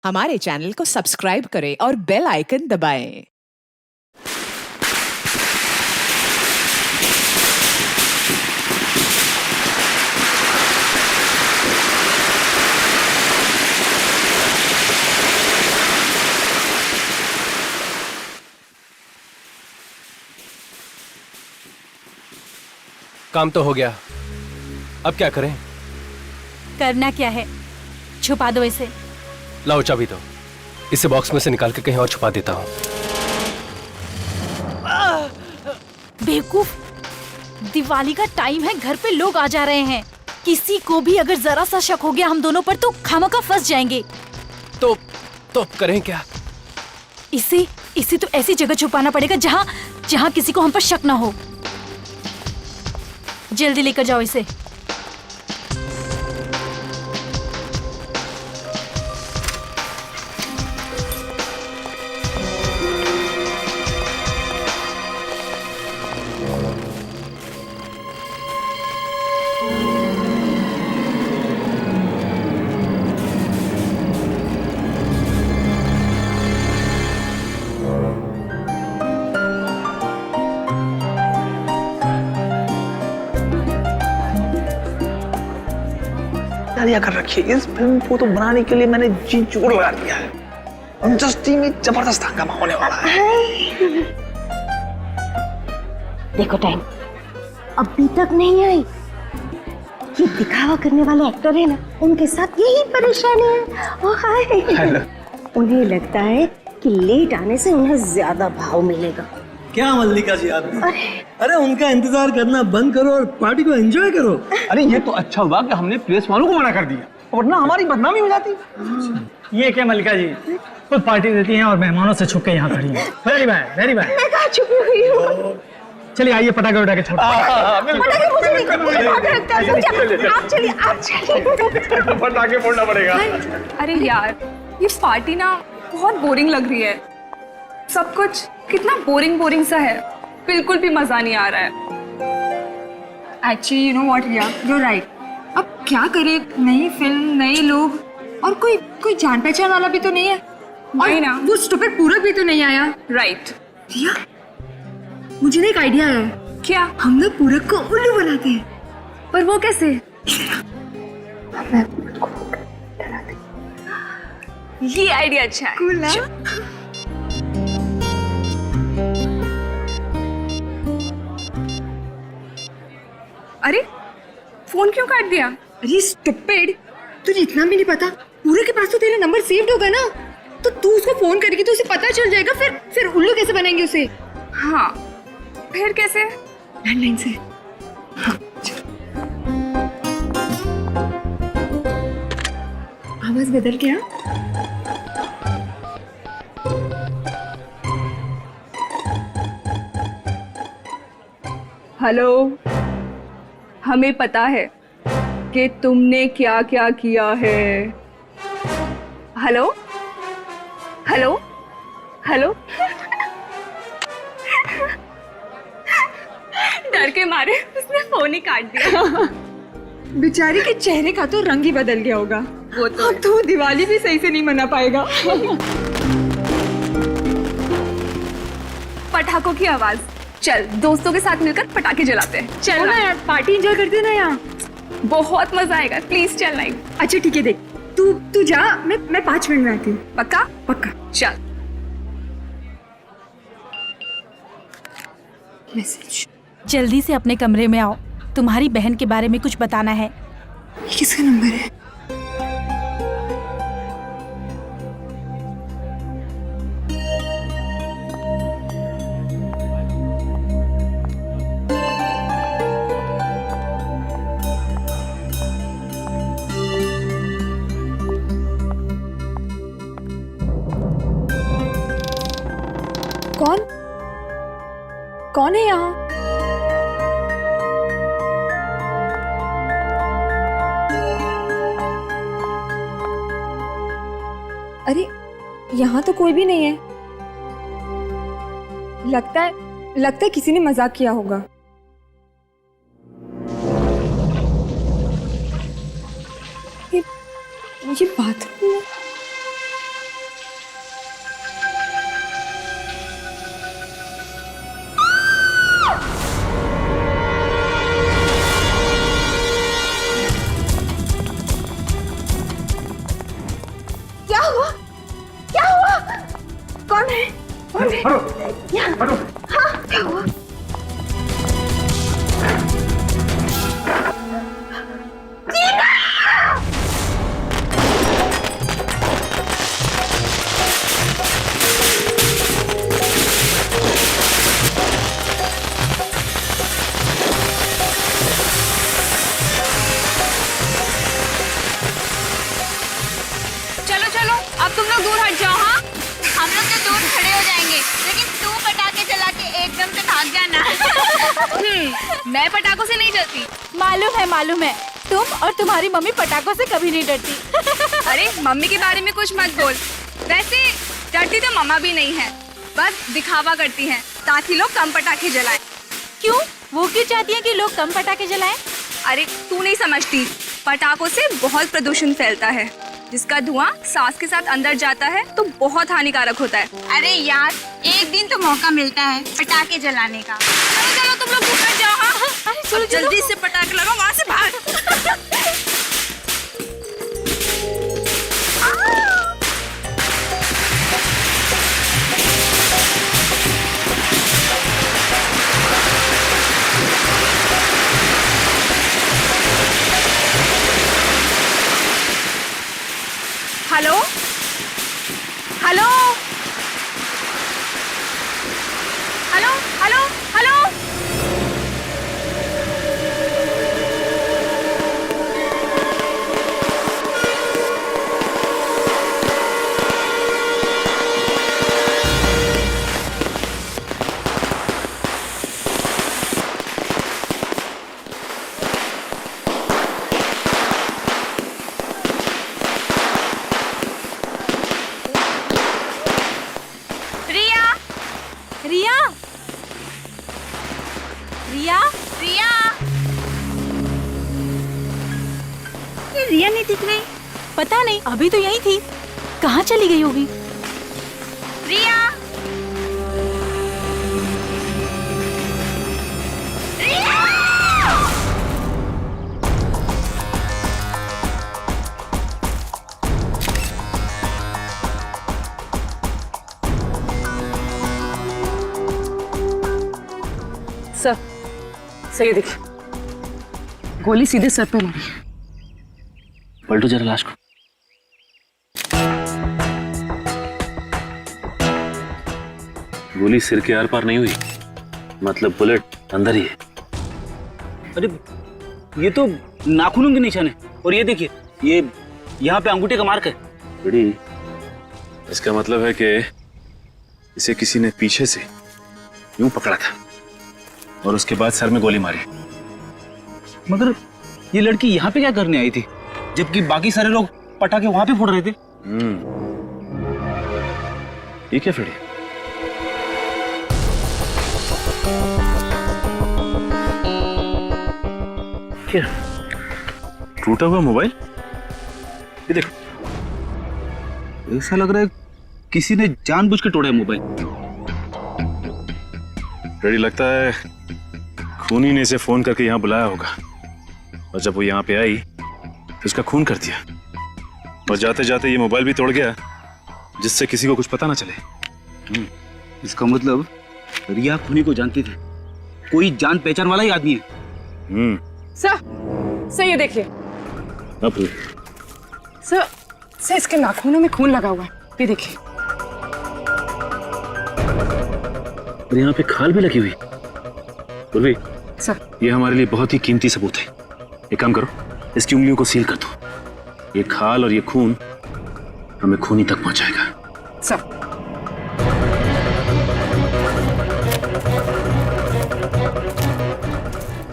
हमारे चैनल को सब्सक्राइब करें और बेल आइकन दबाएं। काम तो हो गया, अब क्या करें? करना क्या है? छुपा दो इसे। लाओ चाबी दो, इसे बॉक्स में से निकाल के कहीं और छुपा देता हूँ। बेवकूफ, दिवाली का टाइम है, घर पे लोग आ जा रहे हैं। किसी को भी अगर जरा सा शक हो गया हम दोनों पर तो खामखा फंस जाएंगे। तो करें क्या? इसे तो ऐसी जगह छुपाना पड़ेगा जहाँ किसी को हम पर शक ना हो। जल्दी लेकर जाओ इसे। तैयारियां कर रखी है। इस फिल्म को तो बनाने के लिए मैंने जी जोर लगा दिया है। इंडस्ट्री में जबरदस्त हंगामा होने वाला है। देखो टाइम अभी तक नहीं आई। ये दिखावा करने वाले एक्टर है ना, उनके साथ यही परेशानी है। ओ हाय, उन्हें लगता है कि लेट आने से उन्हें ज्यादा भाव मिलेगा। क्या मल्लिका जी आप भी? अरे उनका इंतजार करना बंद करो और पार्टी को एंजॉय करो। अरे ये तो अच्छा हुआ कि हमने प्रेस वालों को मना कर दिया, वरना हमारी बदनामी हो जाती। ये क्या मल्लिका जी खुद पार्टी देती हैं और मेहमानों से छुप के यहाँ खड़ी हैं। Very bad, very bad. मैं कहाँ छुपी हुई हूँ? चलिए आइए पटाखे उठा के छोड़ो। पटाखे मुझे नहीं, मुझे भाग लगता है। आप चलिए, आप चलिए। पटाखे फोड़ना पड़ेगा। अरे यार, ये पार्टी ना बहुत बोरिंग लग रही है। सब कुछ कितना बोरिंग सा है, बिल्कुल भी मजा नहीं आ रहा है। Actually you know what Riya, you right. अब क्या करे, नई फिल्म, नए लोग और कोई जान पहचान वाला भी तो नहीं है। और ना वो स्टूपिड पूरक भी तो नहीं आया। राइट रिया, मुझे ना एक आइडिया है। क्या? हम लोग पूरक को उल्लू बनाते हैं। पर वो कैसे? ये आइडिया अच्छा है। कूल ना? अरे फोन क्यों काट दिया? अरे स्टूपिड, तुझे इतना भी नहीं पता? पूरे के पास तो तेरा नंबर सेव्ड होगा ना, तो तू उसको फोन करेगी तो उसे पता चल जाएगा। फिर उल्लू कैसे बनेंगे उसे? हाँ, फिर कैसे? लैंडलाइन से। हाँ, आवाज बदल गया। हेलो, हमें पता है कि तुमने क्या क्या किया है। Hello hello hello. डर के मारे उसने फोन ही काट दिया। बेचारी के चेहरे का तो रंग ही बदल गया होगा। वो तो अब तो दिवाली भी सही से नहीं मना पाएगा। पटाखों की आवाज। चल दोस्तों के साथ मिलकर पटाखे जलाते हैं। चल ना यार, पार्टी एंजॉय करते ना यार, बहुत मजा आएगा। प्लीज चल नाइट। अच्छा ठीक है, देख तू जा, मैं 5 मिनट में आती हूँ। पक्का? पक्का। चल। मैसेज। जल्दी से अपने कमरे में आओ, तुम्हारी बहन के बारे में कुछ बताना है। किसका नंबर है? कौन है यहाँ? अरे यहाँ तो कोई भी नहीं है। लगता है किसी ने मजाक किया होगा। ये बाथरूम क्या हुआ? क्या हुआ? कौन है? कौन है? यहाँ। हाँ, क्या हुआ? चलो चलो, अब तुम लोग दूर हट जाओ। हाँ, हम लोग तो दूर खड़े हो जाएंगे, लेकिन तू पटाखे चला के एकदम से भाग जाना। मैं पटाखों से नहीं डरती। मालूम है तुम और तुम्हारी मम्मी पटाखों से कभी नहीं डरती। अरे मम्मी के बारे में कुछ मत बोल। वैसे डरती तो मम्मा भी नहीं है, बस दिखावा करती हैं ताकि लोग कम पटाखे जलाएं। क्यों? वो क्यों चाहती है कि लोग कम पटाखे जलाएं? अरे तू नहीं समझती, पटाखों से बहुत प्रदूषण फैलता है, जिसका धुआं सांस के साथ अंदर जाता है तो बहुत हानिकारक होता है। अरे यार, एक दिन तो मौका मिलता है पटाखे जलाने का। चलो चलो तुम लोग दूर जाओ। हाँ, अरे चलो जल्दी से पटाखे लगाओ, वहाँ से भाग। Hello hello hello hello hello. Riya Riya Riya, ये रिया नहीं दिख रही। पता नहीं, अभी तो यही थी, कहाँ चली गई होगी? रिया, सही देखिए, गोली सीधे सर पे मारी। पलटो जरा लाश को। गोली सिर के आर पार नहीं हुई, मतलब बुलेट अंदर ही है। अरे ये तो नाखूनों के निशान है, और ये देखिए, ये यहाँ पे अंगूठे का मार्क है। बड़ी, इसका मतलब है कि इसे किसी ने पीछे से यूं पकड़ा था और उसके बाद सर में गोली मारी। मगर ये लड़की यहाँ पे क्या करने आई थी, जबकि बाकी सारे लोग पटाखे वहां पे फोड़ रहे थे? ठीक है फिर, क्या टूटा हुआ मोबाइल? ये देखो, ऐसा लग रहा है किसी ने जानबूझ के तोड़ा है मोबाइल। रेडी लगता है खूनी ने इसे फोन करके यहाँ बुलाया होगा, और जब वो यहाँ पे आई तो उसका खून कर दिया, और जाते जाते ये मोबाइल भी तोड़ गया जिससे किसी को कुछ पता ना चले। इसका मतलब रिया खूनी को जानती थी, कोई जान पहचान वाला ही आदमी है। सर ये देखिए, अब सर इसके नाखूनों में खून लगा हुआ है, ये देखिए। और यहाँ पे खाल भी लगी हुई। उर्वी, सर ये हमारे लिए बहुत ही कीमती सबूत है। एक काम करो, इसकी उंगलियों को सील कर दो। ये खाल और ये खून हमें खूनी तक पहुंचाएगा। सर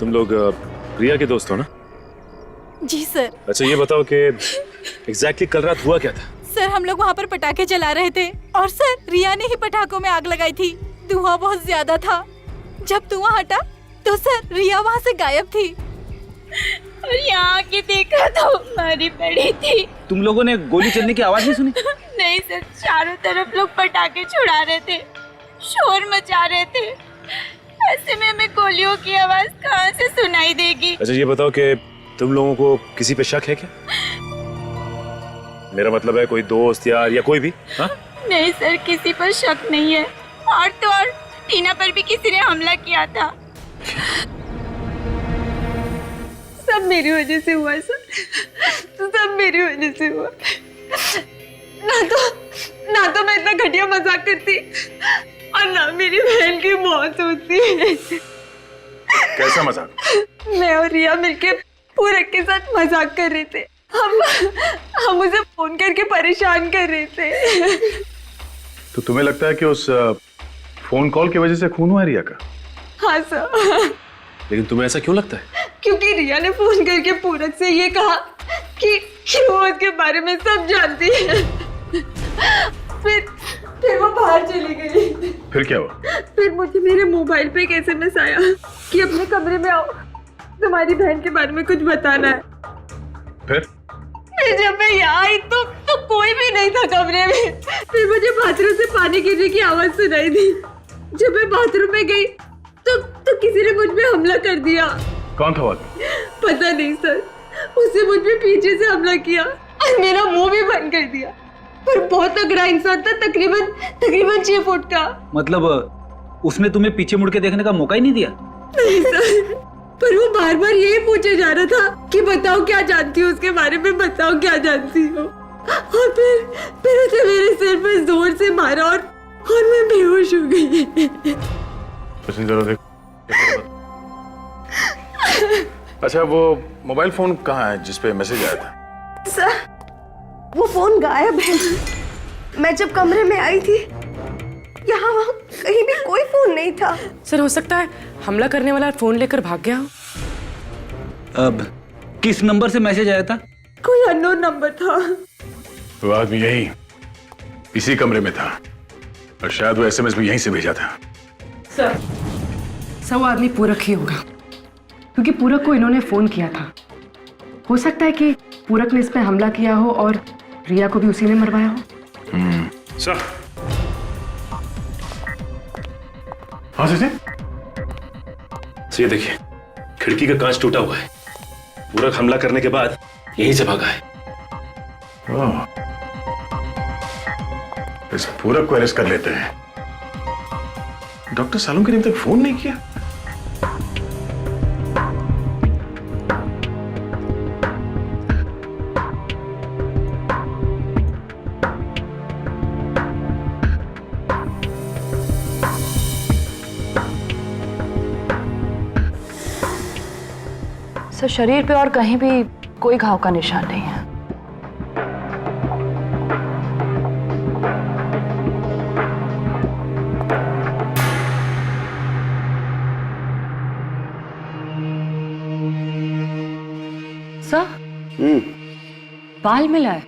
तुम लोग रिया के दोस्त हो ना? जी सर। अच्छा ये बताओ कि एग्जैक्टली कल रात हुआ क्या था? सर हम लोग वहाँ पर पटाखे चला रहे थे, और सर रिया ने ही पटाखों में आग लगाई थी। धुआं बहुत ज्यादा था, जब धुआं हटा तो सर रिया वहाँ से गायब थी। और यहाँ आके देखा तो मारी पड़ी थी। तुम लोगों ने गोली चलने की आवाज नहीं सुनी? नहीं सर, चारों तरफ लोग पटाखे छुड़ा रहे थे, शोर मचा रहे थे। ऐसे में हमें गोलियों की आवाज कहाँ से सुनाई देगी? अच्छा ये बताओ कि तुम लोगों को किसी पे शक है क्या? मेरा मतलब है कोई दोस्त यार या कोई भी? हाँ? नहीं सर, किसी पर शक नहीं है। और तो और टीना पर भी किसी ने हमला किया था। सब मेरी वजह से हुआ सर, सब मेरी वजह से हुआ। ना तो मैं इतना घटिया मजाक करती और ना मेरी बहन की मौत होती। कैसा मजाक? मैं और रिया मिलके पूरक के साथ मजाक कर रहे थे। हम उसे फोन करके परेशान कर रहे थे। तो तुम्हें लगता है कि उस फोन कॉल की वजह से खून हुआ है रिया का? हाँ सर। लेकिन तुम्हें ऐसा क्यों लगता है? क्योंकि रिया ने फोन करके पूरक से ये कहा कि वो उसके बारे में सब जानती है। फिर वो बाहर चली गई। फिर क्या हुआ? फिर मुझे मेरे मोबाइल पे एक SMS आया कि अपने कमरे में आओ, तुम्हारी बहन के बारे में कुछ बताना है। फिर जब मैं यहाँ आई तो कोई भी नहीं था कमरे में। फिर मुझे बाथरूम से पानी गिरने की आवाज सुनाई दी। जब मैं बाथरूम में गई तो किसी ने मुझ पे हमला कर दिया। कौन था वो? पता नहीं सर, उसने मुझ पे पीछे से हमला किया और मेरा मुंह भी बंद कर दिया। पर बहुत तगड़ा इंसान था, तकरीबन 6 फुट का। मतलब उसने तुम्हें पीछे मुड़ के देखने का मौका ही नहीं दिया? नहीं सर, पर वो बार बार यही पूछे जा रहा था कि बताओ क्या जानती हो उसके बारे में, बताओ क्या जानती हो। और फिर उसे मेरे सिर पे जोर से मारा और मैं बेहोश हो गई। जरा देख। अच्छा, वो मोबाइल फोन कहाँ है जिस पे मैसेज आया था? सर, वो फोन गायब है। मैं जब कमरे में आई थी, यहाँ वहाँ कहीं भी कोई फोन नहीं था। सर, हो सकता है हमला करने वाला फोन लेकर भाग गया हो। अब किस नंबर से मैसेज आया था? कोई अननोन नंबर था। वो आदमी यही इसी कमरे में था और शायद वो SMS भी यहीं से भेजा था। सर, वो आदमी पूरक ही होगा, क्योंकि पूरक को इन्होंने फोन किया था। हो सकता है कि पूरक ने इस पे हमला किया हो और रिया को भी उसी ने मरवाया हो। सर, हाँ सर, ये देखिए, खिड़की का कांच टूटा हुआ है। पूरक हमला करने के बाद यहीं से भागा है। इस पूरक को अरेस्ट कर लेते हैं। डॉक्टर सालुंके ने अभी तक फोन नहीं किया। सर, शरीर पे और कहीं भी कोई घाव का निशान नहीं है। सर, बाल मिला है।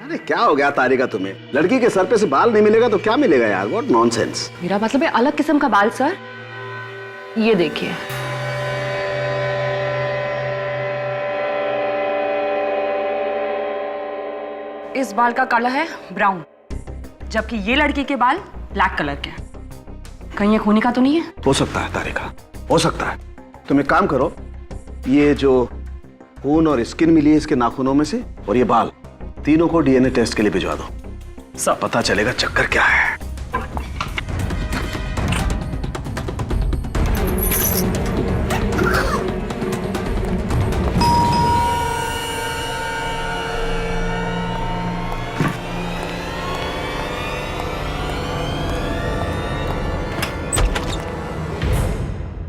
अरे क्या हो गया तारिका तुम्हें? लड़की के सर पे से बाल नहीं मिलेगा तो क्या मिलेगा यार? What nonsense. मेरा मतलब है अलग किस्म का बाल सर। ये देखिए। इस बाल का कलर है ब्राउन, जबकि ये लड़की के बाल ब्लैक कलर के। कहीं ये खूनी का तो नहीं है? हो सकता है तारिका, हो सकता है। तुम एक काम करो, ये जो खून और स्किन मिली है इसके नाखूनों में से और ये बाल, तीनों को DNA टेस्ट के लिए भिजवा दो। सब पता चलेगा चक्कर क्या है।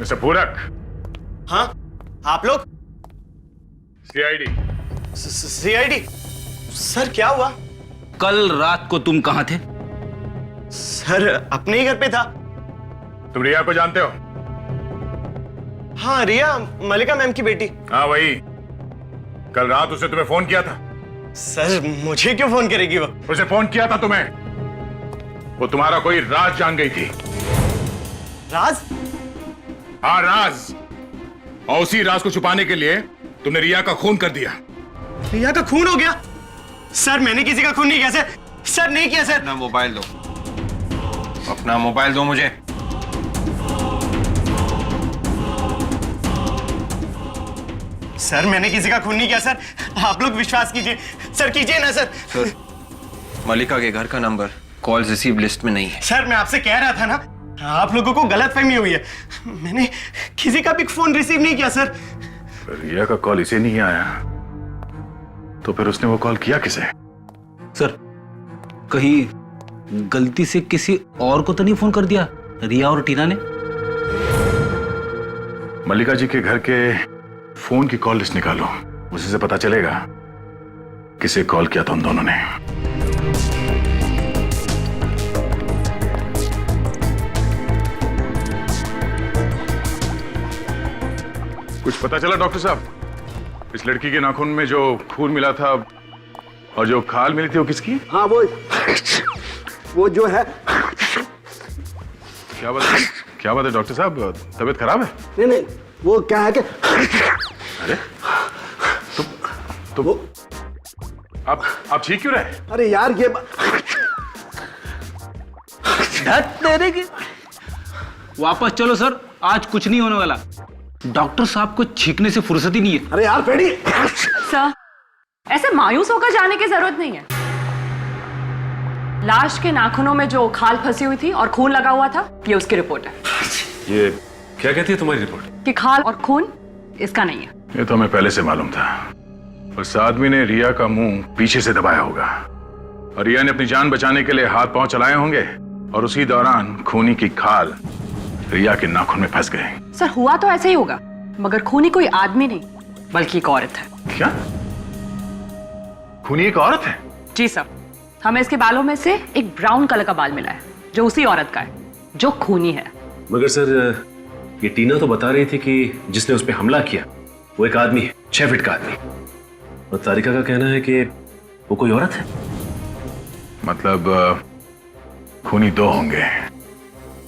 मिस्टर पूरक। हाँ, आप लोग? CID। सर, क्या हुआ? कल रात को तुम कहां थे? सर, अपने ही घर पे था। तुम रिया को जानते हो? हाँ, रिया मलिका मैम की बेटी। हाँ वही। कल रात उसने तुम्हें फोन किया था। सर, मुझे क्यों फोन करेगी वो? उसे फोन किया था तुम्हें। वो तुम्हारा कोई राज जान गई थी। राज? हाँ, राज। और उसी राज को छुपाने के लिए तुमने रिया का खून कर दिया। रिया का खून हो गया? सर, मैंने किसी का खून नहीं किया सर। सर, नहीं किया सर। अपना मोबाइल दो, अपना मोबाइल दो मुझे। सर मैंने किसी का खून नहीं किया सर, आप लोग विश्वास कीजिए सर, कीजिए ना सर। सर मलिका के घर का नंबर कॉल रिसीव लिस्ट में नहीं है। सर मैं आपसे कह रहा था ना, आप लोगों को गलतफहमी हुई है, मैंने किसी का भी फोन रिसीव नहीं किया सर। रिया का कॉल इसे नहीं आया तो फिर उसने वो कॉल किया किसे? सर कहीं गलती से किसी और को तो नहीं फोन कर दिया रिया और टीना ने? मल्लिका जी के घर के फोन की कॉल लिस्ट निकालो, उसी से पता चलेगा किसे कॉल किया था उन दोनों ने। कुछ पता चला डॉक्टर साहब? इस लड़की के नाखून में जो खून मिला था और जो खाल मिली थी वो किसकी? हाँ वो जो है। क्या बात है डॉक्टर साहब, तबीयत खराब है? नहीं वो क्या है कि अरे तो आप ठीक क्यों रहे? अरे यार ये तेरे की वापस चलो सर, आज कुछ नहीं होने वाला। डॉक्टर साहब को छींकने से फुर्सत ही नहीं है। अरे यार पेड़ी। सर ऐसे मायूस होकर जाने की जरूरत नहीं है। लाश के नाखूनों में जो खाल फंसी हुई थी और खून लगा हुआ था, ये उसकी रिपोर्ट है। ये क्या कहती है तुम्हारी रिपोर्ट? कि खाल और खून इसका नहीं है। ये तो हमें पहले से मालूम था। उस आदमी ने रिया का मुंह पीछे से दबाया होगा और रिया ने अपनी जान बचाने के लिए हाथ पांव चलाए होंगे और उसी दौरान खूनी की खाल रिया के नाखून में फंस गए। सर हुआ तो ऐसे ही होगा, मगर खूनी कोई आदमी नहीं बल्कि एक औरत है। क्या? खूनी एक औरत है? जी सर, हमें इसके बालों में से एक ब्राउन कलर का बाल मिला है जो उसी औरत का है जो खूनी है। मगर सर ये टीना तो बता रही थी कि जिसने उस पर हमला किया वो एक आदमी है, 6 फीट का आदमी, और तारिका का कहना है कि वो कोई औरत है। मतलब खूनी 2 होंगे,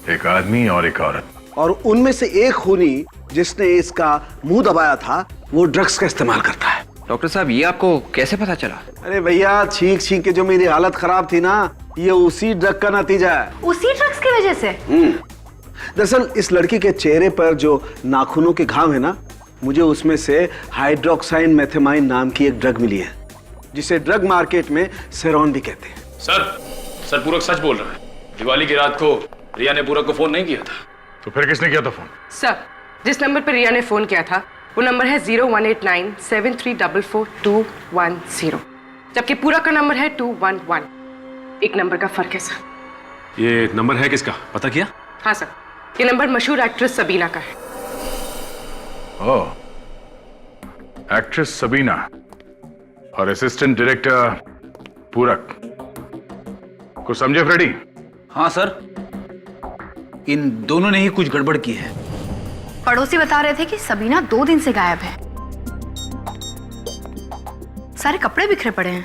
एक आदमी और एक औरत। और उनमें से एक खूनी जिसने इसका मुंह दबाया था वो ड्रग्स का इस्तेमाल करता है। डॉक्टर साहब ये आपको कैसे पता चला? अरे भैया छींक छींक के जो मेरी हालत खराब थी ना, ये उसी ड्रग का नतीजा है। उसी ड्रग्स की वजह से? दरअसल इस लड़की के चेहरे पर जो नाखूनों के घाव है ना, मुझे उसमें से हाइड्रोक्साइन मेथेमाइन नाम की एक ड्रग मिली है जिसे ड्रग मार्केट में सेरॉन भी कहते हैं। सर पूरक सच बोल रहा है। दिवाली की रात को रिया ने पूरक को फोन नहीं किया था। तो फिर किसने किया था फोन? सर जिस नंबर पर रिया ने फोन किया था वो नंबर है 018973442210, जबकि पूरक का नंबर है 211। एक नंबर का फर्क है सर। ये नंबर है किसका, पता किया? हाँ सर, ये नंबर मशहूर एक्ट्रेस सबीना का है। ओह, एक्ट्रेस सबीना और असिस्टेंट डायरेक्टर पूरक को समझे फ्रेडी? हाँ सर, इन दोनों ने ही कुछ गड़बड़ की है। पड़ोसी बता रहे थे कि सबीना 2 दिन से गायब है, सारे कपड़े बिखरे पड़े हैं।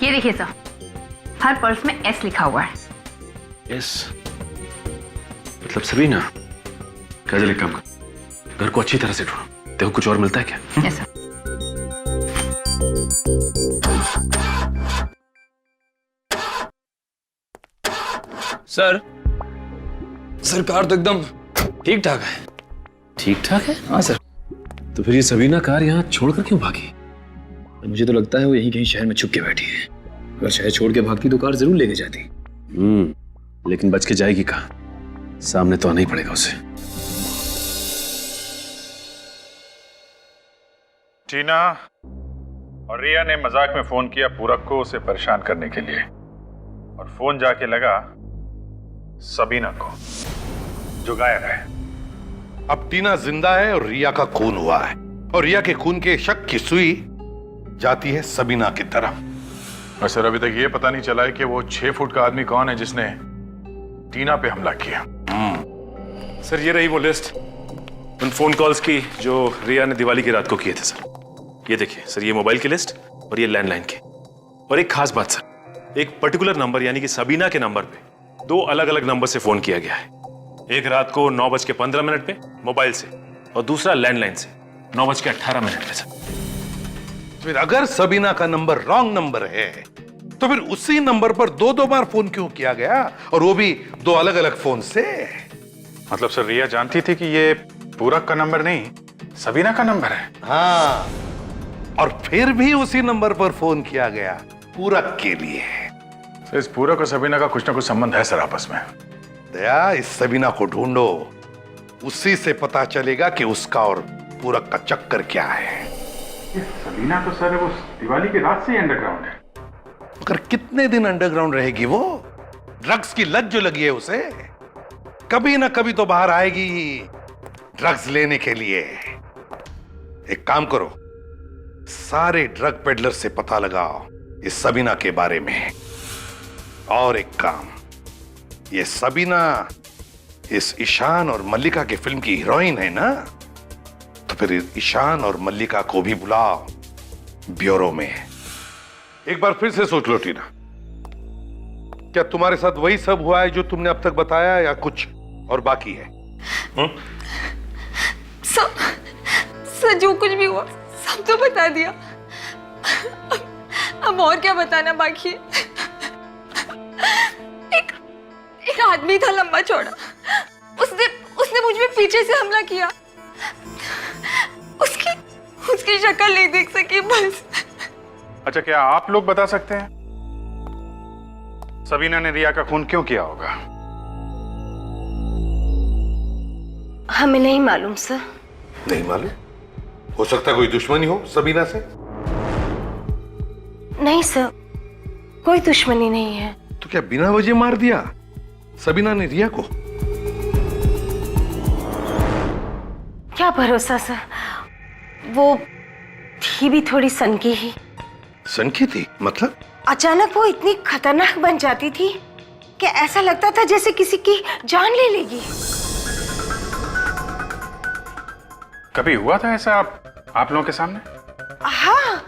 ये देखिए सर, हर पर्स में एस लिखा हुआ है। यस, मतलब सबीना, क्या चले काम कर, घर को अच्छी तरह से ढूंढो, देखो कुछ और मिलता है क्या? Yes sir. सर कार तो एकदम ठीक ठाक है। ठीक ठाक है? हाँ सर। तो फिर ये सबीना कार यहाँ छोड़कर क्यों भागी? मुझे तो लगता है वो यहीं कहीं शहर में छुप के बैठी है। अगर शहर छोड़ के भागती तो कार जरूर लेके जाती। लेकिन बच के जाएगी कहाँ? सामने तो आना ही पड़ेगा उसे। टीना और रिया ने मजाक में फोन किया पूरक को उसे परेशान करने के लिए, और फोन जाके लगा सबीना को जो गायब है। अब टीना जिंदा है और रिया का खून हुआ है, और रिया के खून के शक की सुई जाती है सबीना की तरफ। और सर अभी तक ये पता नहीं चला है कि वो 6 फुट का आदमी कौन है जिसने टीना पे हमला किया। सर ये रही वो लिस्ट उन फोन कॉल्स की जो रिया ने दिवाली की रात को किए थे सर। ये देखिए सर, ये मोबाइल की लिस्ट और ये लैंडलाइन की। और एक खास बात सर, एक पर्टिकुलर नंबर यानी कि सबीना के नंबर पे 2 अलग अलग नंबर से फोन किया गया है। एक रात को 9:15 पे मोबाइल से और दूसरा लैंडलाइन से 9:18 पे सर। फिर अगर सबीना का नंबर रॉन्ग नंबर है तो फिर उसी नंबर पर दो बार फोन क्यों किया गया, और वो भी दो अलग अलग फोन से? मतलब सर रिया जानती थी कि ये पूरक का नंबर नहीं सबीना का नंबर है। हाँ, और फिर भी उसी नंबर पर फोन किया गया पूरक के लिए। तो इस पूरक और सबीना का कुछ ना कुछ संबंध है सर आपस में। दया, इस सबीना को ढूंढो, उसी से पता चलेगा कि उसका और पूरक का चक्कर क्या है। सबीना तो सर वो दिवाली की रात से ही अंडरग्राउंड है। मगर कितने दिन अंडरग्राउंड रहेगी वो? ड्रग्स की लत जो लगी है उसे, कभी ना कभी तो बाहर आएगी ही ड्रग्स लेने के लिए। एक काम करो, सारे ड्रग पेडलर से पता लगाओ इस सबीना के बारे में। और एक काम, ये सबीना इस ईशान और मल्लिका की फिल्म की हीरोइन है ना, तो फिर ईशान और मल्लिका को भी बुलाओ ब्यूरो में। एक बार फिर से सोच लो टीना, क्या तुम्हारे साथ वही सब हुआ है जो तुमने अब तक बताया, या कुछ और बाकी है? सर जो कुछ भी हुआ सब तो बता दिया, अब और क्या बताना बाकी है? एक आदमी था लंबा चौड़ा, उसने मुझ पे पीछे से हमला किया। उसकी शक्ल नहीं देख सकी बस। अच्छा, क्या आप लोग बता सकते हैं सबीना ने रिया का खून क्यों किया होगा? हमें नहीं मालूम सर। नहीं मालूम? हो सकता है कोई दुश्मनी हो सबीना से? नहीं सर, कोई दुश्मनी नहीं है। तो क्या बिना वजह मार दिया सबीना ने रिया को? क्या भरोसा सर, वो थी भी थोड़ी सनकी ही। सनकी थी मतलब? अचानक वो इतनी खतरनाक बन जाती थी कि ऐसा लगता था जैसे किसी की जान ले लेगी। कभी हुआ था ऐसा आप लोगों के सामने? हाँ,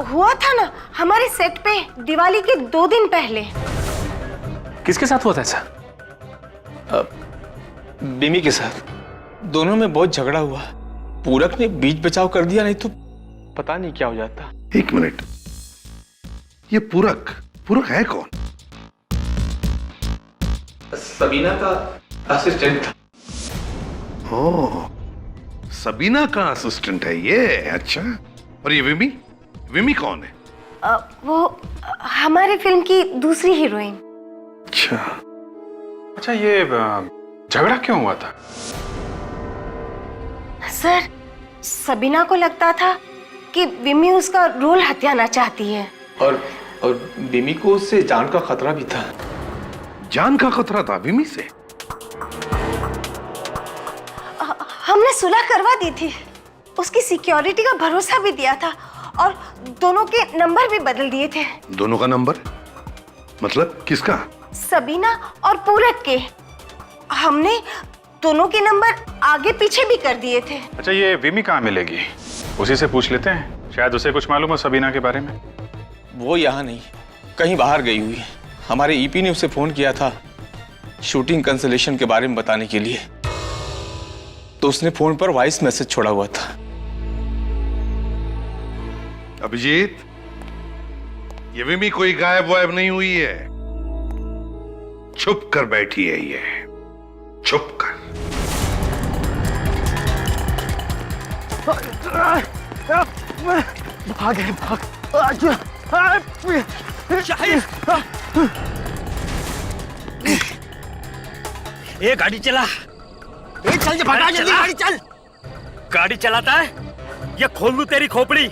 हुआ था ना, हमारे सेट पे दिवाली के 2 दिन पहले। किसके साथ हुआ था ऐसा? बिमी के साथ। दोनों में बहुत झगड़ा हुआ, पूरक ने बीच बचाव कर दिया, नहीं तो पता नहीं क्या हो जाता। एक मिनट, ये पूरक है कौन? सबीना का असिस्टेंट था। ओह, सबीना का असिस्टेंट है ये? अच्छा, और ये विमी कौन है? वो हमारे फिल्म की दूसरी हीरोइन। अच्छा, ये झगड़ा क्यों हुआ था? सर, सबीना को लगता था कि विमी उसका रोल हथियाना चाहती है, और विमी को उससे जान का खतरा भी था। जान का खतरा था विमी से? हमने सुलह करवा दी थी, उसकी सिक्योरिटी का भरोसा भी दिया था और दोनों के नंबर भी बदल दिए थे। दोनों का नंबर मतलब किसका? सबीना और पूरक के। हमने दोनों के नंबर आगे पीछे भी कर दिए थे। अच्छा, ये विमी कहाँ मिलेगी? उसी से पूछ लेते हैं, शायद उसे कुछ मालूम हो सबीना के बारे में। वो यहाँ नहीं, कहीं बाहर गई हुई है। हमारे ईपी ने उसे फोन किया था शूटिंग कैंसलेशन के बारे में बताने के लिए, तो उसने फोन पर वॉइस मैसेज छोड़ा हुआ था। अभिजीत, ये विमी कोई गायब वायब नहीं हुई है, छुप कर बैठी है ये, छुप कर। ये गाड़ी चला, ये चल भगा जल्दी, गाड़ी चल। गाड़ी चलाता है या खोल लूं तेरी खोपड़ी?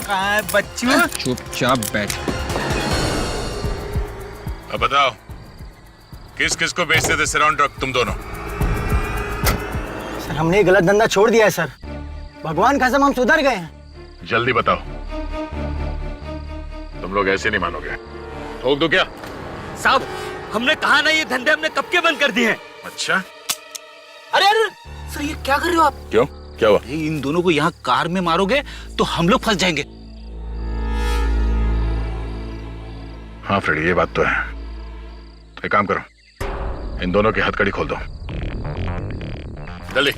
कहाँ है बच्चू? चुपचाप बैठ। अब बताओ, किस किस को बेचते थे सिरौन ट्रक तुम दोनों? सर, हमने ये गलत धंधा छोड़ दिया है सर, भगवान कसम हम सुधर गए हैं। जल्दी बताओ, तुम लोग ऐसे नहीं मानोगे। ठोक दो क्या? साहब, हमने कहा ना ये धंधे हमने कब के बंद कर दिए हैं। अच्छा, अरे अरे सर, ये क्या कर रहे हो आप? क्यों, क्या हुआ? इन दोनों को यहाँ कार में मारोगे तो हम लोग फंस जाएंगे। हाँ फ्रेडी, ये बात तो है। तो एक काम करो, इन दोनों की हथकड़ी खोल दो जल्दी।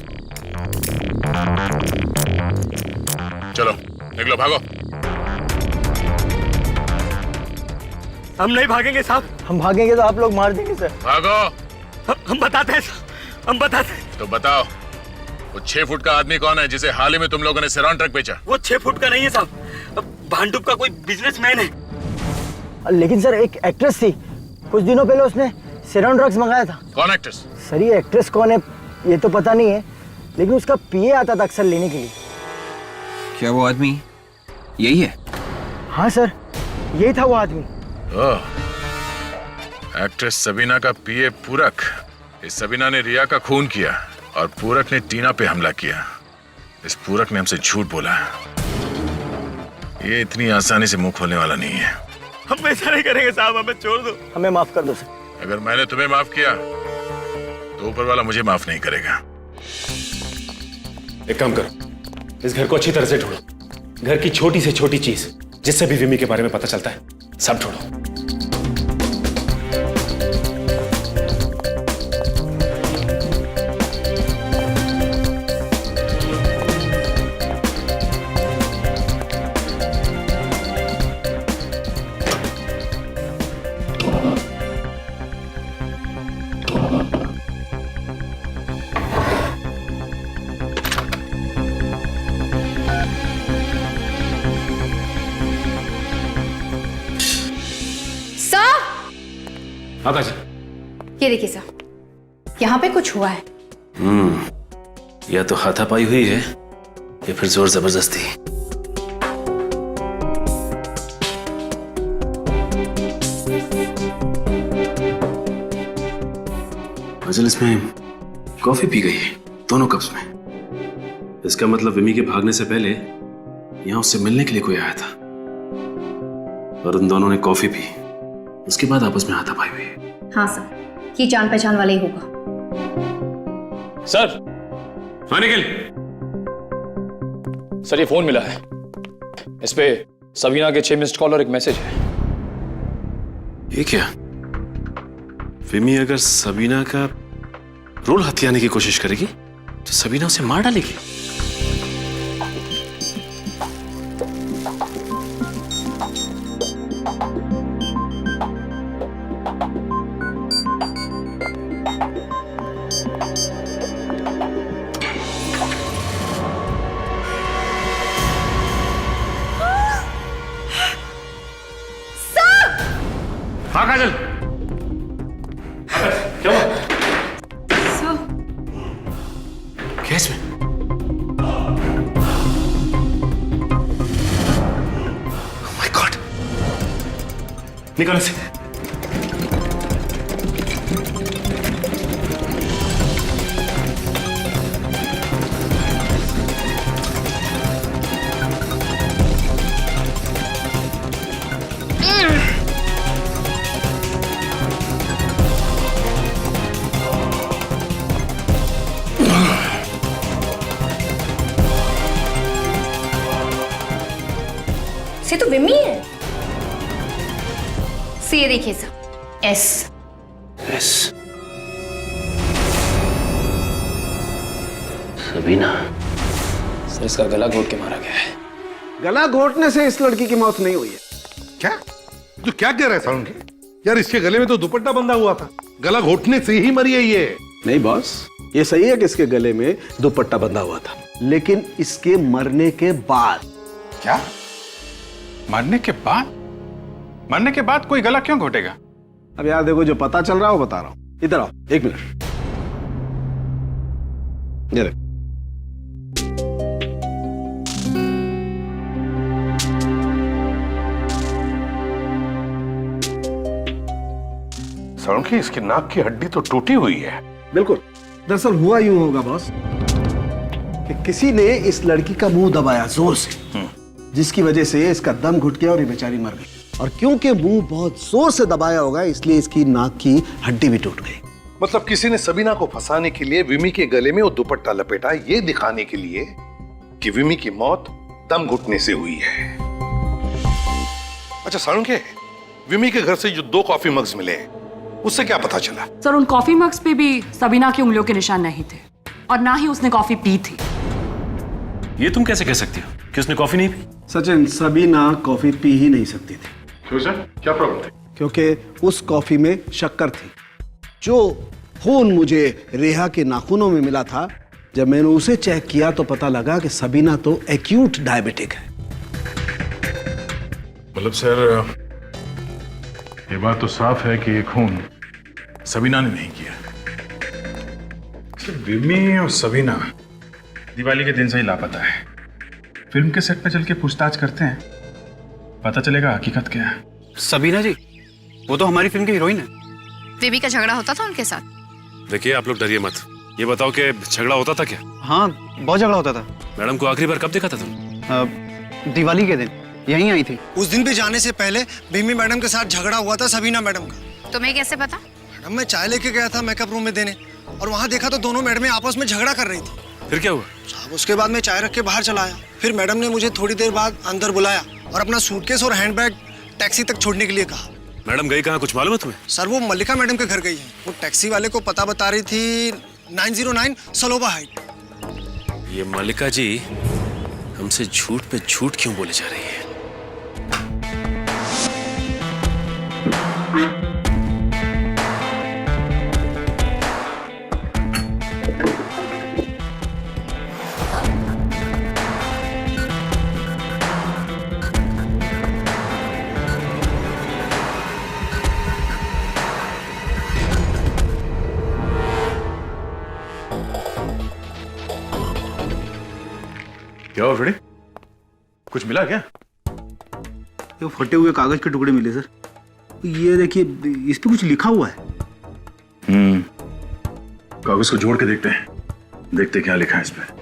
चलो निकलो, भागो। हम नहीं भागेंगे साहब। हम भागेंगे तो आप लोग मार देंगे सर। भागो। हम बताते हैं, हम बताते हैं। तो बताओ, वो 6 फुट का आदमी कौन है जिसे हाल ही में तुम लोगों ने सेरॉन ट्रक बेचा? वो 6 फुट का नहीं है साहब, भांडुप का कोई बिजनेसमैन है। लेकिन सर एक एक्ट्रेस थी, कुछ दिनों पहले उसने सेरॉन ड्रग्स मंगाया था। कौन एक्ट्रेस? सर ये एक्ट्रेस कौन है ये तो पता नहीं है, लेकिन उसका पीए आता था अक्सर लेने के लिए। क्या वो आदमी यही है? हाँ सर, यही था वो आदमी। एक्ट्रेस सबीना का पीए पूरक। इस सबीना ने रिया का खून किया और पूरक ने टीना पे हमला किया। इस पूरक ने हमसे झूठ बोला। ये इतनी आसानी से मुंह खोलने वाला नहीं है। हम ऐसा नहीं करेंगे साहब, हमें छोड़ दो। हमें माफ कर दो सर। अगर मैंने तुम्हें माफ किया तो ऊपर वाला मुझे माफ नहीं करेगा। एक काम करो, इस घर को अच्छी तरह से ढूंढो। घर की छोटी से छोटी चीज जिससे भी विमी के बारे में पता चलता है, सब ढूंढो। आकाश, ये देखिए सर, यहाँ पे कुछ हुआ है। या तो हाथापाई हुई है या फिर जोर जबरदस्ती। अजल इसमें कॉफी पी गई है, दोनों कप्स में। इसका मतलब विमी के भागने से पहले यहां उससे मिलने के लिए कोई आया था और उन दोनों ने कॉफी पी, उसके बाद आपस में हाथापाई हुई। हाँ सर, ये जान पहचान वाला ही होगा। सर। हाँ निखिल। सर ये फोन मिला है, इस पे सबीना के 6 मिस्ड कॉल और एक मैसेज है। ये क्या? विमी अगर सबीना का रोल हथियाने की कोशिश करेगी तो सबीना उसे मार डालेगी। हाँ काजल, क्या हुआ? क्या इसमें? Oh my God! निकल इसे। से तो विमी है। से ये देखिए सर, एस। सबीना। सर इसका गला घोट के मारा गया है। गला घोटने से इस लड़की की मौत नहीं हुई है। क्या तू क्या कह रहा है साउंड? यार इसके गले में तो दुपट्टा बंधा हुआ था, गला घोटने से ही मरी है ये। नहीं बॉस, ये सही है कि इसके गले में दुपट्टा बंधा हुआ था, लेकिन इसके मरने के बाद। क्या? मरने के बाद? मरने के बाद कोई गला क्यों घोटेगा? अब यार देखो, जो पता चल रहा है वो बता रहा हूं। इधर आओ, 1 मिनट। ये देखो, साउंड, इसकी नाक की हड्डी तो टूटी हुई है। बिल्कुल। दरअसल हुआ यूं होगा बॉस कि किसी ने इस लड़की का मुंह दबाया जोर से, जिसकी वजह से इसका दम घुट गया और ये बेचारी मर गई। और क्योंकि मुंह बहुत जोर से दबाया होगा, इसलिए इसकी नाक की हड्डी भी टूट गई। मतलब किसी ने सबीना को फंसाने के लिए विमी के गले में वो दुपट्टा लपेटा, ये दिखाने के लिए कि विमी की मौत दम घुटने से हुई है। अच्छा सारुण के, विमी के घर से जो 2 कॉफी मग्स मिले हैं, उससे क्या पता चला? सर उन कॉफी मग्स पे भी सबीना की उंगलियों के निशान नहीं थे और ना ही उसने कॉफी पी थी। ये तुम कैसे कह सकती हो कि उसने कॉफी नहीं पी? सचिन, सबीना कॉफी पी ही नहीं सकती थी। क्यों सर, क्या प्रॉब्लम थी? क्योंकि उस कॉफी में शक्कर थी। जो खून मुझे रेहा के नाखूनों में मिला था, जब मैंने उसे चेक किया तो पता लगा कि सबीना तो एक्यूट डायबिटिक है। मतलब सर, ये बात तो साफ है कि ये खून सबीना ने नहीं किया। विमी और सबीना दिवाली के दिन से ही लापता है। फिल्म के सेट पे चल के पूछताछ करते हैं, पता चलेगा हकीकत क्या है। सबीना जी, वो तो हमारी फिल्म की हीरोइन है। बेबी का झगड़ा होता था उनके साथ? देखिए आप लोग डरिए मत, ये बताओ कि झगड़ा होता था क्या? हाँ, बहुत झगड़ा होता था। मैडम को आखिरी बार कब देखा था तुम? दिवाली के दिन यहीं आई थी। उस दिन भी जाने से पहले भीमी मैडम के साथ झगड़ा हुआ था सबीना मैडम का। तुम्हें कैसे पता? मैडम, मैं चाय लेके गया था मेकअप रूम में देने, और वहाँ देखा तो दोनों मैडमें आपस में झगड़ा कर रही थी। फिर क्या हुआ? साहब, उसके बाद मैं चाय रख के बाहर चला आया। फिर मैडम ने मुझे थोड़ी देर बाद अंदर बुलाया और अपना सूटकेस और हैंडबैग टैक्सी तक छोड़ने के लिए कहा। मैडम गई कहाँ, कुछ मालूम है तुम्हें? सर, वो मल्लिका मैडम के घर गई है। वो टैक्सी वाले को पता बता रही थी 909 सलोबा हाइट। ये मल्लिका जी हमसे झूठ पे झूठ क्यों बोले जा रही है? क्या हुआ फ्रेडी? कुछ मिला क्या? ये फटे हुए कागज के टुकड़े मिले सर। ये देखिए, इस पे कुछ लिखा हुआ है। कागज को जोड़ के देखते क्या लिखा है इस पे।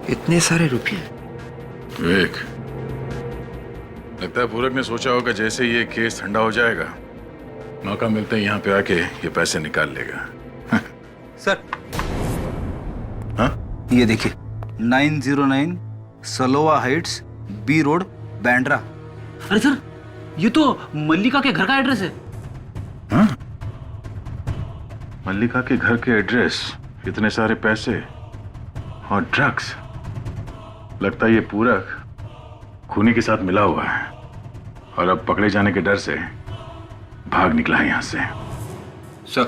इतने सारे रुपये? विवेक, लगता है पूरक ने सोचा होगा जैसे ये केस ठंडा हो जाएगा, मौका मिलते ही यहाँ पे आके ये पैसे निकाल लेगा। सर, हाँ? ये देखिए, 909 सलोवा हाइट्स, बी रोड, बैंड्रा। अरे सर, ये तो मल्लिका के घर का एड्रेस है। हाँ? मल्लिका के घर के एड्रेस, इतने सारे पैसे और ड्रग्स। लगता है ये पूरक खूनी के साथ मिला हुआ है और अब पकड़े जाने के डर से भाग निकला है यहाँ से। सर,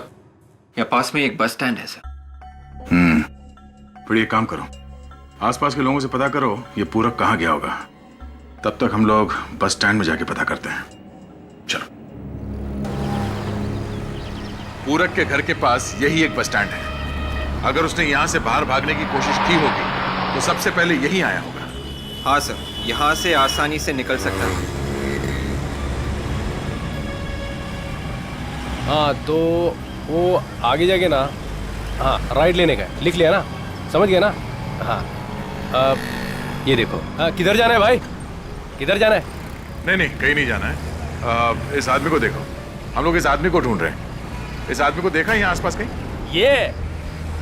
यहाँ पास में एक बस स्टैंड है सर। फिर ये काम करो, आसपास के लोगों से पता करो ये पूरक कहाँ गया होगा। तब तक हम लोग बस स्टैंड में जाके पता करते हैं। चलो। पूरक के घर के पास यही एक बस स्टैंड है। अगर उसने यहाँ से बाहर भागने की कोशिश की होगी तो सबसे पहले यही आया होगा। हाँ सर, यहाँ से आसानी से निकल सकता है। हाँ तो वो आगे जाके ना, हाँ राइट लेने का है, लिख लिया ना, समझ गया ना? हाँ ये देखो। हाँ, किधर जाना है भाई, किधर जाना है? नहीं कहीं नहीं जाना है। इस आदमी को देखो, हम लोग इस आदमी को ढूंढ रहे हैं। इस आदमी को देखा है यहाँ आसपास कहीं? ये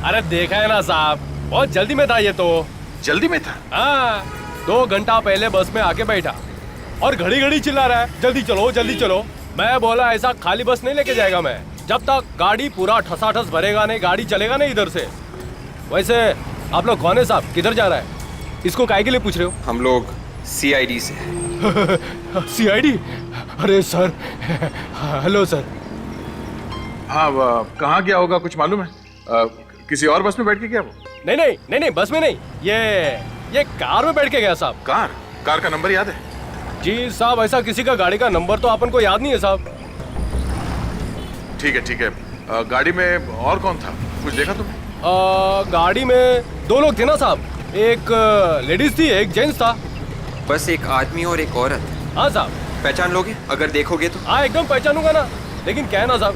अरे देखा है ना साहब, बहुत जल्दी में था ये तो। जल्दी में था? हाँ, 2 घंटा पहले बस में आके बैठा और घड़ी घड़ी चिल्ला रहा है जल्दी चलो जल्दी चलो। मैं बोला ऐसा खाली बस नहीं लेके जाएगा मैं, जब तक गाड़ी पूरा ठसाठस भरेगा नहीं, गाड़ी चलेगा नहीं इधर से। वैसे आप लोग कौन है साहब, किधर जा रहा है? इसको काहे के लिए पूछ रहे हो? हम लोग CID से। CID? अरे सर, हेलो सर। हाँ, कहाँ गया होगा कुछ मालूम है? किसी और बस में बैठ के गया वो? नहीं बस में नहीं, ये कार में बैठ के गया साहब। कार का नंबर याद है? जी साहब, ऐसा किसी का गाड़ी का नंबर तो अपन को याद नहीं है साहब। ठीक है। गाड़ी में और कौन था, कुछ देखा तुमने? गाड़ी में 2 लोग थे ना साहब, एक लेडीज थी एक जेंट्स था। बस एक आदमी और एक औरत। हाँ साहब। पहचान लोगे अगर देखोगे तो? हाँ एकदम पहचानूंगा ना, लेकिन क्या है ना साहब,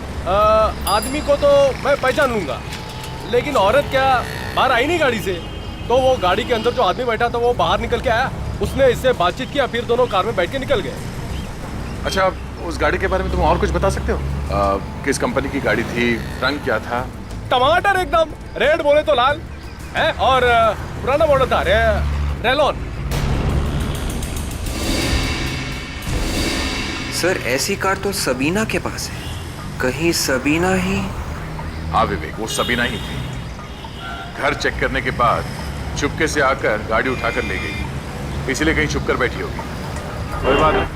आदमी को तो मैं पहचान लूंगा, लेकिन औरत क्या बाहर आई नहीं गाड़ी से, तो वो गाड़ी के अंदर जो आदमी बैठा था वो बाहर निकल के आया, उसने इससे बातचीत किया, फिर दोनों कार में बैठ के निकल गए। अच्छा, उस गाड़ी के बारे में तुम और कुछ बता सकते हो? किस कंपनी की गाड़ी थी, रंग क्या था? टमाटर एकदम, रेड बोले तो लाल है, और पुराना मॉडल था रेलॉन। सर ऐसी कार तो सबीना के पास है, कहीं सबीना ही? हाँ विवेक, वो सबीना ही थी। घर चेक करने के बाद चुपके से आकर गाड़ी उठाकर ले गई, इसलिए कहीं छुपकर बैठी होगी। कोई बात नहीं,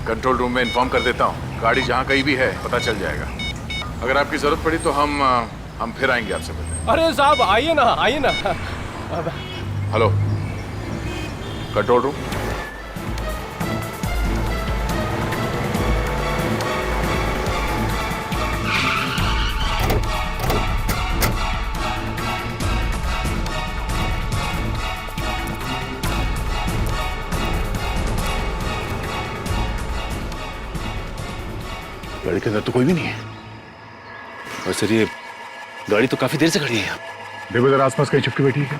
कंट्रोल रूम में इन्फॉर्म कर देता हूँ, गाड़ी जहाँ कहीं भी है पता चल जाएगा। अगर आपकी जरूरत पड़ी तो हम फिर आएंगे आपसे मिलने। अरे साहब आइए ना, आइए ना। Hello control room. गाड़ी के अंदर तो कोई भी नहीं है। और सर ये गाड़ी तो काफी देर से खड़ी है। देखो जरा आसपास कहीं छुपके बैठी है।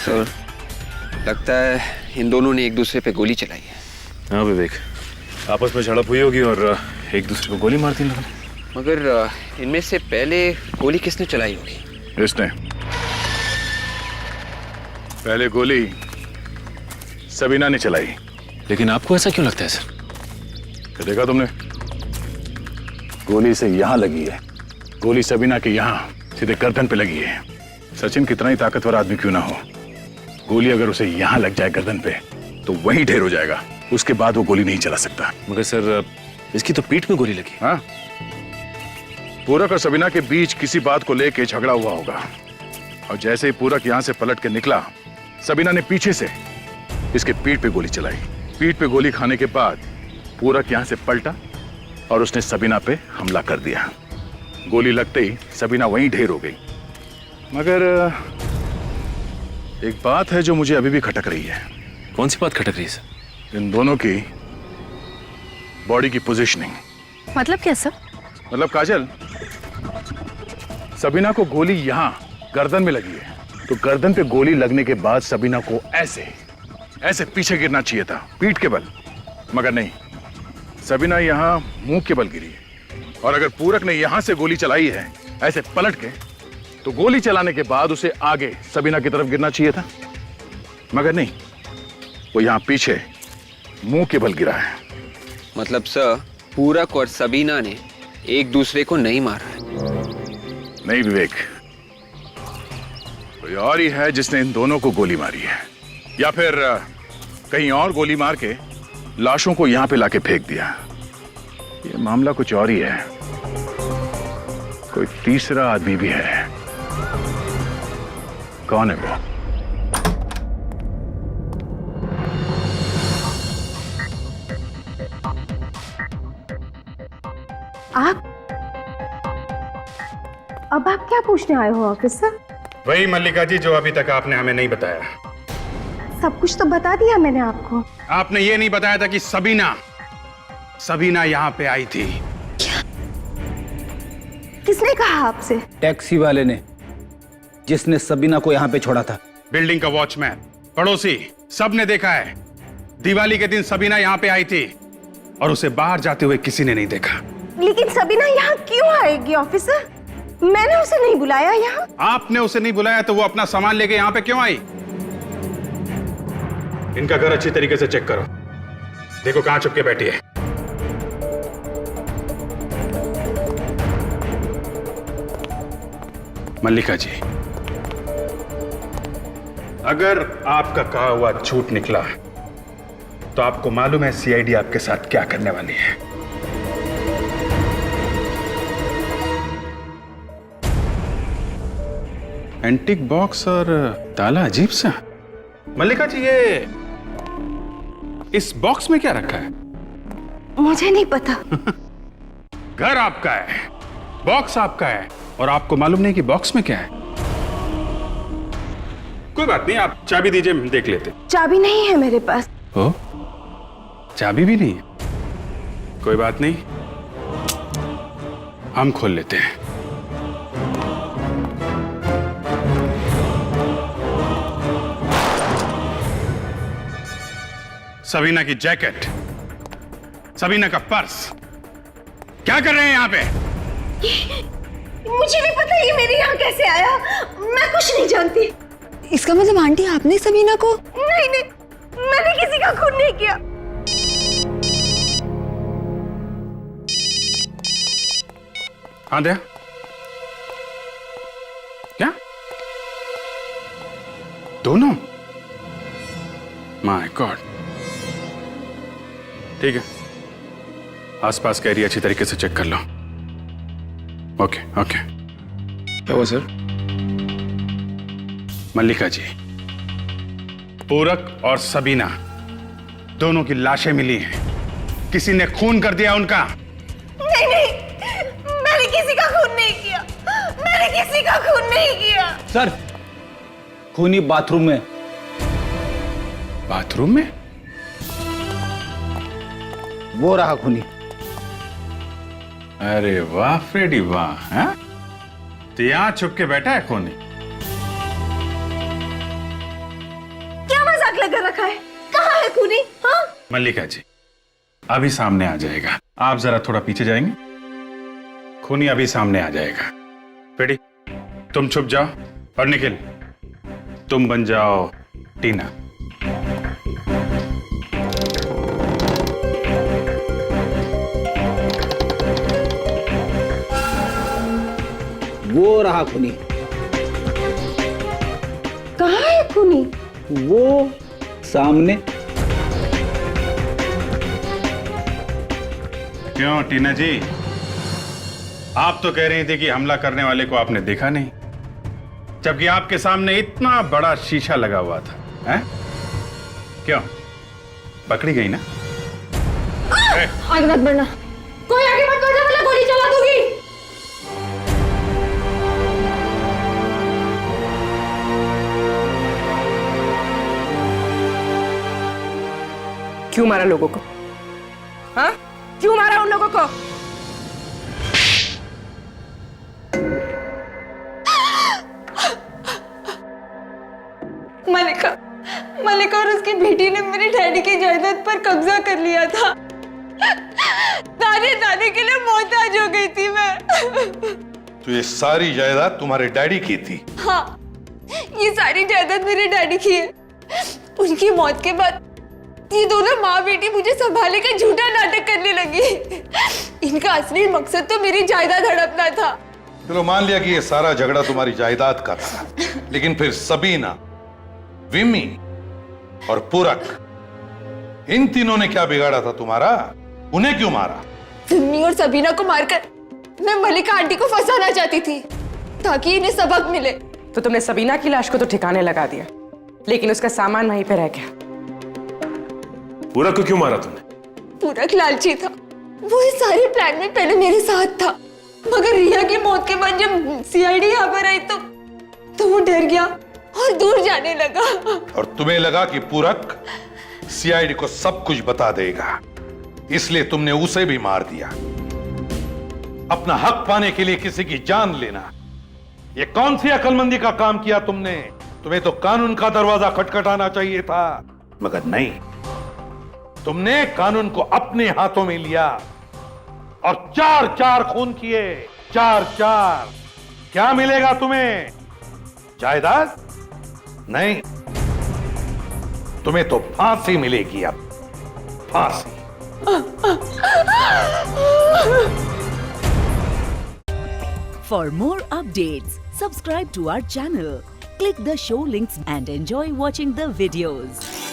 सर लगता है इन दोनों ने एक दूसरे पे गोली चलाई है। हाँ विवेक, आपस में झड़प हुई होगी और एक दूसरे को गोली मार दी लोगों ने। मगर इनमें से पहले गोली किसने चलाई होगी? इसने। पहले गोली सबीना ने चलाई। लेकिन आपको ऐसा क्यों लगता है सर? क्या देखा तुमने? गोली से यहाँ लगी है, गोली सबीना के यहाँ सीधे गर्दन पे लगी है। सचिन कितना ही ताकतवर आदमी क्यों ना हो, गोली अगर उसे यहाँ लग जाए गर्दन पे तो वहीं ढेर हो जाएगा, उसके बाद वो गोली नहीं चला सकता। मगर सर इसकी तो पीठ में गोली लगी। हाँ, पूरक और सबीना के बीच किसी बात को लेके झगड़ा हुआ होगा, और जैसे ही पूरक यहाँ से पलट के निकला, सबीना ने पीछे से इसके पीठ पे गोली चलाई। पीठ पे गोली खाने के बाद पूरक यहाँ से पलटा और उसने सबीना पे हमला कर दिया। गोली लगते ही सबीना वहीं ढेर हो गई। मगर एक बात है जो मुझे अभी भी खटक रही है। कौन सी बात खटक रही है सर? इन दोनों की बॉडी की पोजीशनिंग। मतलब क्या सर? मतलब काजल, सबीना को गोली यहाँ गर्दन में लगी है, तो गर्दन पे गोली लगने के बाद सबीना को ऐसे ऐसे पीछे गिरना चाहिए था, पीठ के बल, मगर नहीं, सबीना यहाँ मुंह के बल गिरी है। और अगर पूरक ने यहां से गोली चलाई है ऐसे पलट के, तो गोली चलाने के बाद उसे आगे सबीना की तरफ गिरना चाहिए था, मगर नहीं, वो यहां पीछे मुंह के बल गिरा है। मतलब सर पूरक और सबीना ने एक दूसरे को नहीं मारा है? नहीं विवेक, कोई और ही है जिसने इन दोनों को गोली मारी है, या फिर कहीं और गोली मार के लाशों को यहां पे लाके फेंक दिया। ये मामला कुछ और ही है, कोई तीसरा आदमी भी है। कौन है वो? आप अब आप क्या पूछने आए हो ऑफिसर? वही मल्लिका जी जो अभी तक आपने हमें नहीं बताया। सब कुछ तो बता दिया मैंने आपको। आपने ये नहीं बताया था कि सबीना यहाँ पे आई थी। किसने कहा आपसे? टैक्सी वाले ने, जिसने सबीना को यहाँ पे छोड़ा था। बिल्डिंग का वॉचमैन, पड़ोसी, सब ने देखा है। दिवाली के दिन सबीना यहाँ पे आई थी और उसे बाहर जाते हुए किसी ने नहीं देखा। लेकिन सबीना यहाँ क्यों आएगी ऑफिसर? मैंने उसे नहीं बुलाया यहाँ। आपने उसे नहीं बुलाया तो वो अपना सामान लेके यहाँ पे क्यों आई? इनका घर अच्छी तरीके से चेक करो, देखो कहाँ छुप के बैठी है। मल्लिका जी, अगर आपका कहा हुआ झूठ निकला तो आपको मालूम है सीआईडी आपके साथ क्या करने वाली है। एंटीक बॉक्स और ताला अजीब सा। मल्लिका जी, ये इस बॉक्स में क्या रखा है? मुझे नहीं पता। घर आपका है, बॉक्स आपका है और आपको मालूम नहीं कि बॉक्स में क्या है। कोई बात नहीं, आप चाबी दीजिए, हम देख लेते। चाबी नहीं है मेरे पास। ओ, चाबी भी नहीं है? कोई बात नहीं, हम खोल लेते हैं। सबीना की जैकेट, सबीना का पर्स, क्या कर रहे हैं यहाँ पे? मुझे नहीं पता ये मेरे यहाँ कैसे आया। मैं कुछ नहीं जानती। इसका मतलब आंटी आपने सबीना को? नहीं नहीं, मैंने किसी का खून नहीं किया। हाँ दया, क्या दोनों? My God. ठीक है, आसपास का एरिया अच्छी तरीके से चेक कर लो। Okay okay. क्या हुआ सर? मल्लिका जी, पूरक और सबीना दोनों की लाशें मिली हैं। किसी ने खून कर दिया उनका। नहीं नहीं, मैंने किसी का खून नहीं किया। मैंने किसी का खून नहीं किया। सर, खूनी बाथरूम में। बाथरूम में? वो रहा खूनी। अरे वाह फ्रेडी वाह, हैं? तो यहां छुप के बैठा है खूनी। क्या मजाक लगा रखा है? कहाँ है खूनी? हाँ? मल्लिका जी, अभी सामने आ जाएगा। आप जरा थोड़ा पीछे जाएंगे, खूनी अभी सामने आ जाएगा। फ्रेडी, तुम छुप जाओ और निखिल, तुम बन जाओ टीना। वो रहा खूनी। कहाँ है खूनी? वो सामने। क्यों टीना जी, आप तो कह रही थी कि हमला करने वाले को आपने देखा नहीं, जबकि आपके सामने इतना बड़ा शीशा लगा हुआ था, हैं? क्यों पकड़ी गई ना? आगे मत बढ़ना, कोई आगे मत बढ़ना, वरना गोली चला दूंगी। क्यों मारा लोगों को? हाँ, क्यों मारा उन लोगों को? मलिका और उसकी बेटी ने मेरे डैडी की जायदाद पर कब्जा कर लिया था। दादी के लिए मोहताज हो गई थी मैं। तो ये सारी जायदाद तुम्हारे डैडी की थी? हाँ, ये सारी जायदाद मेरे डैडी की है। उनकी मौत के बाद ये दोनों माँ बेटी मुझे संभालने का झूठा नाटक करने लगी। इनका असली मकसद तो मेरी जायदाद हड़पना था। चलो मान लिया कि ये सारा झगड़ा तुम्हारी जायदाद का था, लेकिन फिर सबीना, विमी और पूरक, इन तीनों ने क्या बिगाड़ा था तुम्हारा? उन्हें क्यों मारा? विमी और सबीना को मारकर मैं मलिका आंटी को फंसाना चाहती थी ताकि इन्हें सबक मिले। तो तुमने सबीना की लाश को तो ठिकाने लगा दिया, लेकिन उसका सामान वहीं पे रह गया। पूरक को क्यों मारा तुमने? पूरक लालची था, वो इस सारे प्लान में पहले मेरे साथ था, मगर रिया की मौत के बाद जब सीआईडी यहाँ पर आई तो वो डर गया और दूर जाने लगा। और तुम्हें लगा कि पूरक सीआईडी को सब कुछ बता देगा, इसलिए तुमने उसे भी मार दिया। अपना हक पाने के लिए किसी की जान लेना, ये कौन सी अक्लमंदी का काम किया तुमने? तुम्हें तो कानून का दरवाजा खटखटाना चाहिए था, मगर नहीं, तुमने कानून को अपने हाथों में लिया और 4-4 खून किए। 4-4। क्या मिलेगा तुम्हें? जायदाद? नहीं, तुम्हें तो फांसी मिलेगी। अब फांसी। For more updates, subscribe to our channel, click the show links and enjoy watching the videos.